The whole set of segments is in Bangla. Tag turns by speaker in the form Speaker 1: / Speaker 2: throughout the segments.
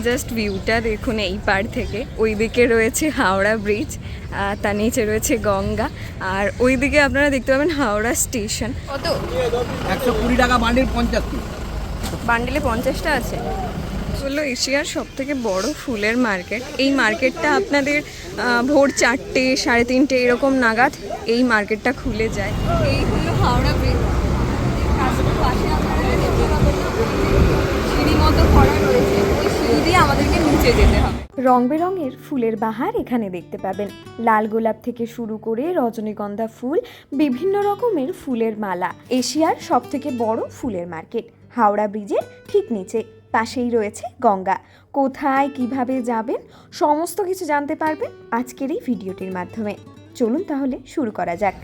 Speaker 1: জাস্ট ভিউটা দেখুন এই পার থেকে। ওইদিকে রয়েছে হাওড়া ব্রিজ, তার নিচে রয়েছে গঙ্গা, আর ওইদিকে আপনারা দেখতে পাবেন হাওড়া স্টেশন। কত?
Speaker 2: 120 টাকা বান্ডিল, 50।
Speaker 1: বান্ডিলে 50টা আছে। হলো এশিয়ার সবথেকে বড় ফুলের মার্কেট। এই মার্কেটটা আপনাদের ভোর 4টে 3:30 এরকম নাগাদ এই মার্কেটটা খুলে যায়। এই হলো হাওড়া ব্রিজ। পাশে আপনারা দেখতে পাবেন সিঁড়ি মতো করা রয়েছে, ওই সিঁড়ি দিয়ে আমাদেরকে নিচে যেতে হবে। রং বেরঙের ফুলের বাহার এখানে দেখতে পাবেন। লাল গোলাপ থেকে শুরু করে রজনীগন্ধা ফুল, বিভিন্ন রকমের ফুলের মালা। এশিয়ার সবথেকে বড় ফুলের মার্কেট হাওড়া ব্রিজের ঠিক নিচে। পাশেই রয়েছে গঙ্গা। কোথায় কিভাবে যাবেন সমস্ত কিছু জানতে পারবেন আজকের এই ভিডিওটির মাধ্যমে। চলুন তাহলে শুরু করা যাক।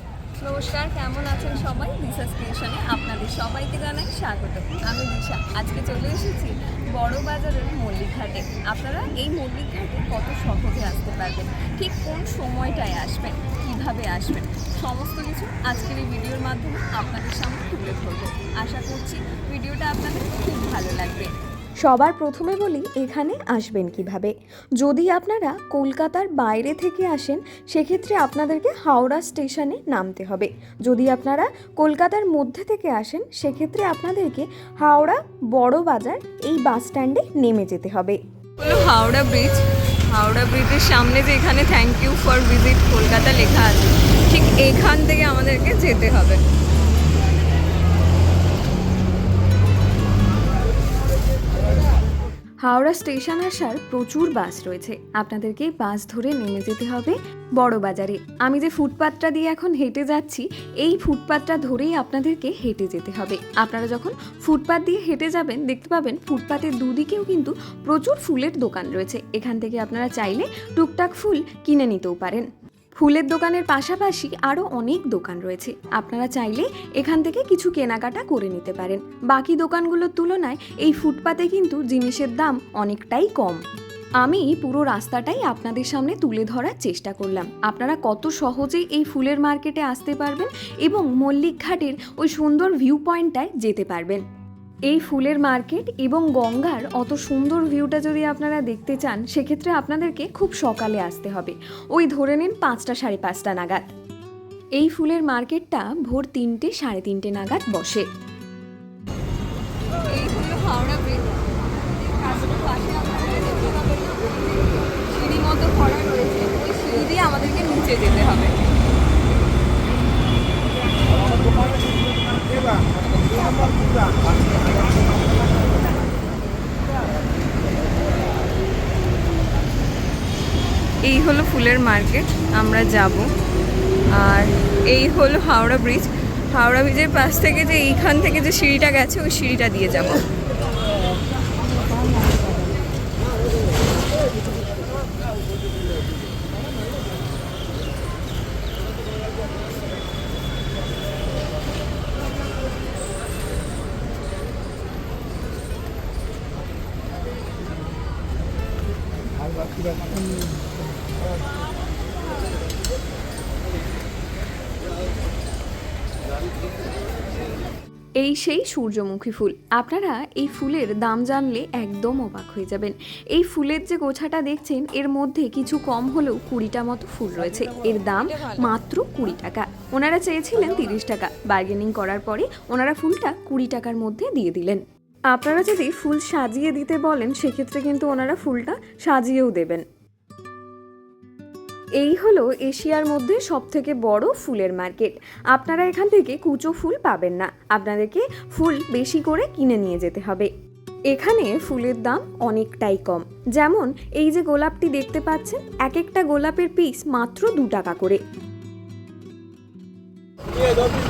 Speaker 1: নমস্কার, কেমন আছেন সবাই? দিশা স্টেশনে আপনাদের সবাইকে জানাই স্বাগত। আমি দিশা। আজকে চলে এসেছি বড় বাজারের মল্লিকঘাটে। আপনারা এই মল্লিকঘাটে কত সহজে আসতে পারবেন, ঠিক কোন সময়টায় আসবেন, কিভাবে আসবেন, সমস্ত কিছু আজকের এই ভিডিওর মাধ্যমে আপনাদের সামনে তুলে ধরবো। আশা করছি ভিডিওটা আপনাদের খুব ভালো লাগবে। সবার প্রথমে বলি এখানে আসবেন কিভাবে। যদি আপনারা কলকাতার বাইরে থেকে আসেন সেক্ষেত্রে আপনাদেরকে হাওড়া স্টেশনে নামতে হবে। যদি আপনারা কলকাতার মধ্যে থেকে আসেন সেক্ষেত্রে আপনাদেরকে হাওড়া বড় বাজার এই বাস স্ট্যান্ডে নেমে যেতে হবে। হলো হাওড়া ব্রিজ। হাওড়া ব্রিজের সামনে যে এখানে thank you for visit Kolkata লেখা আছে, ঠিক এখান থেকে আমাদেরকে যেতে হবে। হাওড়া স্টেশন আসার প্রচুর বাস রয়েছে, আপনাদেরকে বাস ধরে নেমে যেতে হবে বড় বাজারে। আমি যে ফুটপাথটা দিয়ে এখন হেঁটে যাচ্ছি, এই ফুটপাথটা ধরেই আপনাদেরকে হেঁটে যেতে হবে। আপনারা যখন ফুটপাথ দিয়ে হেঁটে যাবেন দেখতে পাবেন ফুটপাথের দুদিকেও কিন্তু প্রচুর ফুলের দোকান রয়েছে। এখান থেকে আপনারা চাইলে টুকটাক ফুল কিনে নিতেও পারেন। ফুলের দোকানের পাশাপাশি আরও অনেক দোকান রয়েছে, আপনারা চাইলে এখান থেকে কিছু কেনাকাটা করে নিতে পারেন। বাকি দোকানগুলোর তুলনায় এই ফুটপাতে কিন্তু জিনিসের দাম অনেকটাই কম। আমি পুরো রাস্তাটাই আপনাদের সামনে তুলে ধরার চেষ্টা করলাম। আপনারা কত সহজেই এই ফুলের মার্কেটে আসতে পারবেন এবং মল্লিকঘাটের ওই সুন্দর ভিউ পয়েন্টটায় যেতে পারবেন। এই ফুলের মার্কেট এবং গঙ্গার অত সুন্দর ভিউটা যদি আপনারা দেখতে চান সেক্ষেত্রে আপনাদেরকে খুব সকালে আসতে হবে। ওই ধরে নিন 5টা 5:30 নাগাদ। এই ফুলের মার্কেটটা ভোর 3টে 3:30 নাগাদ বসে। এই হলো হাওড়া ব্রিজ। পাশে আপনারা দেখতে পাবেন সিঁড়ি মতো করা রয়েছে, ওই সিঁড়ি দিয়ে আমাদেরকে নিচে যেতে হবে। এই হলো ফুলের মার্কেট, আমরা যাব। আর এই হলো হাওড়া ব্রিজ। হাওড়া ব্রিজের পাশ থেকে যে এইখান থেকে যে সিঁড়িটা গেছে ওই সিঁড়িটা দিয়ে যাব। এই সেই সূর্যমুখী ফুল। আপনারা এই ফুলের দাম জানলে একদম অবাক হয়ে যাবেন। এই ফুলের যে গোছাটা দেখছেন এর মধ্যে কিছু কম হলেও 20টা মতো ফুল রয়েছে। এর দাম মাত্র 20 টাকা। ওনারা চেয়েছিলেন 30 টাকা, বার্গেনিং করার পরে ওনারা ফুলটা 20 টাকার মধ্যে দিয়ে দিলেন। আপনারা যদি ফুল সাজিয়ে দিতে বলেন সেক্ষেত্রে কিন্তু ওনারা ফুলটা সাজিয়েও দেবেন। এই হলো এশিয়ার মধ্যে সবথেকে বড় ফুলের মার্কেট। আপনারা এখান থেকে কুচো ফুল পাবেন না, আপনাদেরকে ফুল বেশি করে কিনে নিয়ে যেতে হবে। এখানে ফুলের দাম অনেকটাই কম। যেমন এই যে গোলাপটি দেখতে পাচ্ছেন, এক একটা গোলাপের পিস মাত্র 2 টাকা করে।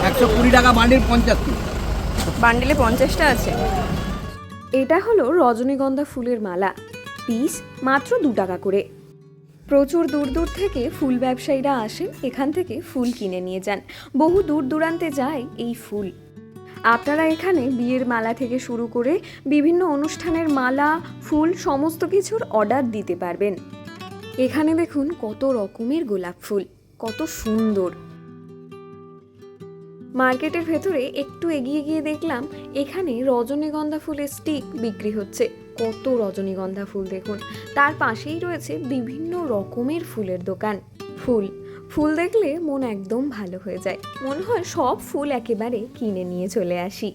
Speaker 2: 120 টাকা বান্ডিল, 50।
Speaker 1: বান্ডিলে 50টা আছে। এটা হলো রজনীগন্ধা ফুলের মালা, পিস মাত্র 2 টাকা করে। প্রচুর দূর দূর থেকে ফুল ব্যবসায়ীরা আসেন, এখান থেকে ফুল কিনে নিয়ে যান। বহু দূর দূরান্তে যায় এই ফুল। আপনারা এখানে বিয়ের মালা থেকে শুরু করে বিভিন্ন অনুষ্ঠানের মালা, ফুল সমস্ত কিছুর অর্ডার দিতে পারবেন। এখানে দেখুন কত রকমের গোলাপ ফুল, কত সুন্দর। মার্কেটের ভেতরে একটু এগিয়ে গিয়ে দেখলাম এখানে রজনীগন্ধা ফুলের স্টিক বিক্রি হচ্ছে।
Speaker 3: কত রজনীগন্ধা ফুল দেখুন। তার পাশেই রয়েছে বিভিন্ন রকমের ফুলের দোকান। ফুল দেখলে মন একদম ভালো হয়ে যায়, মনে হয় সব ফুল একেবারে কিনে নিয়ে চলে আসি।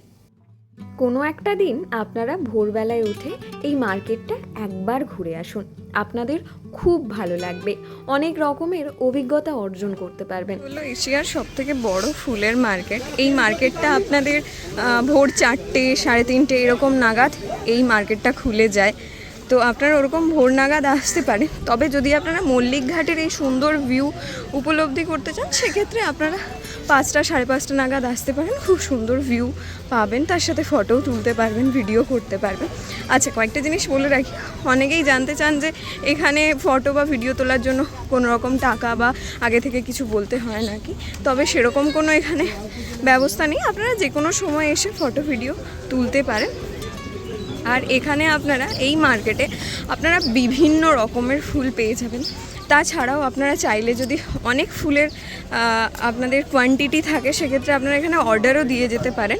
Speaker 3: কোনো একটা দিন আপনারা ভোরবেলায় উঠে এই মার্কেটটা একবার ঘুরে আসুন, আপনাদের খুব ভালো লাগবে, অনেক রকমের অভিজ্ঞতা অর্জন করতে পারবেন।
Speaker 1: হলো এশিয়ার সব থেকে বড় ফুলের মার্কেট। এই মার্কেটটা আপনাদের ভোর 4টে 3:30 এরকম নাগাদ এই মার্কেটটা খুলে যায়। তো আপনারা ওরকম ভোর নাগাদ আসতে পারেন। তবে যদি আপনারা মল্লিক ঘাটের এই সুন্দর ভিউ উপলব্ধি করতে চান, সেক্ষেত্রে আপনারা 5টা 5:30 নাগাদ আসতে পারেন। খুব সুন্দর ভিউ পাবেন, তার সাথে ফটোও তুলতে পারবেন, ভিডিও করতে পারবেন। আচ্ছা, কয়েকটা জিনিস বলে রাখি। অনেকেই জানতে চান যে এখানে ফটো বা ভিডিও তোলার জন্য কোনো রকম টাকা বা আগে থেকে কিছু বলতে হয় নাকি। তবে সেরকম কোনো এখানে ব্যবস্থা নেই, আপনারা যে কোনো সময় এসে ফটো ভিডিও তুলতে পারেন। আর এখানে আপনারা এই মার্কেটে আপনারা বিভিন্ন রকমের ফুল পেয়ে যাবেন। তাছাড়াও আপনারা চাইলে যদি অনেক ফুলের আপনাদের কোয়ান্টিটি থাকে, সেক্ষেত্রে আপনারা এখানে অর্ডারও দিয়ে যেতে পারেন।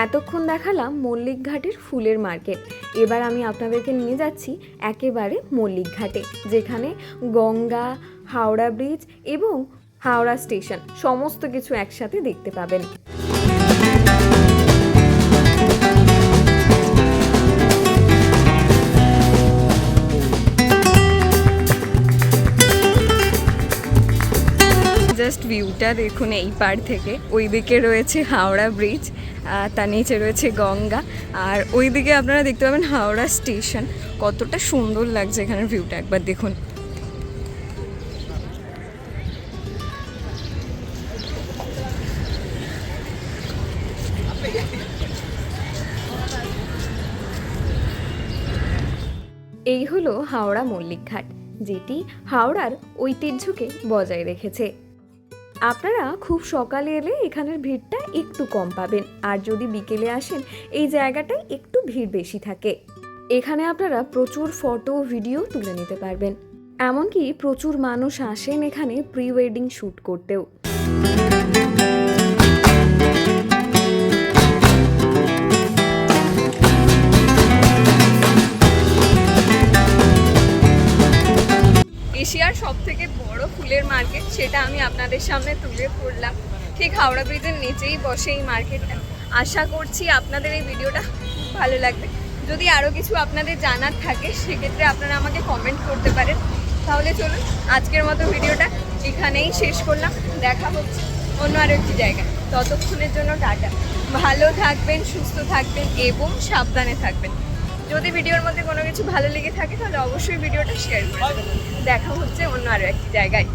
Speaker 3: এতক্ষণ দেখালাম মল্লিক ঘাটের ফুলের মার্কেট, এবার আমি আপনাদেরকে নিয়ে যাচ্ছি একেবারে মল্লিক ঘাটে, যেখানে গঙ্গা, হাওড়া ব্রিজ এবং হাওড়া স্টেশন সমস্ত কিছু একসাথে দেখতে পাবেন।
Speaker 1: জাস্ট ভিউটা দেখুন এই পার থেকে। ওইদিকে রয়েছে হাওড়া ব্রিজ, তার নিচে রয়েছে গঙ্গা, আর ওইদিকে আপনারা দেখতে পাবেন হাওড়া স্টেশন। কতটা সুন্দর লাগছে এখানের ভিউটা, একবার দেখুন।
Speaker 3: এই হলো হাওড়া মল্লিক ঘাট, যেটি হাওড়ার ঐতিহ্যকে বজায় রেখেছে। আপনারা খুব সকালে এলে এখানের ভিড়টা একটু কম পাবেন, আর যদি বিকেলে আসেন এই জায়গাটায় একটু ভিড় বেশি থাকে। এখানে আপনারা প্রচুর ফটো ভিডিও তুলে নিতে পারবেন, এমনকি প্রচুর মানুষ আসেন এখানে প্রি ওয়েডিং শ্যুট করতেও।
Speaker 1: এশিয়ার সব থেকে বড় ফুলের মার্কেট, সেটা আমি আপনাদের সামনে তুলে ধরলাম। ঠিক হাওড়া ব্রিজের নিচেই বসে এই মার্কেটটা। আশা করছি আপনাদের এই ভিডিওটা খুব ভালো লাগবে। যদি আরও কিছু আপনাদের জানার থাকে, সেক্ষেত্রে আপনারা আমাকে কমেন্ট করতে পারেন। তাহলে চলুন, আজকের মতো ভিডিওটা এখানেই শেষ করলাম। দেখা হচ্ছে অন্য আরও একটি জায়গায়। ততক্ষণের জন্য টাটা। ভালো থাকবেন, সুস্থ থাকবেন এবং সাবধানে থাকবেন। যদি ভিডিওর মধ্যে কোনো কিছু ভালো লেগে থাকে, তাহলে অবশ্যই ভিডিওটা শেয়ার করে দেবেন। দেখা হচ্ছে অন্য আরও একটি জায়গায়।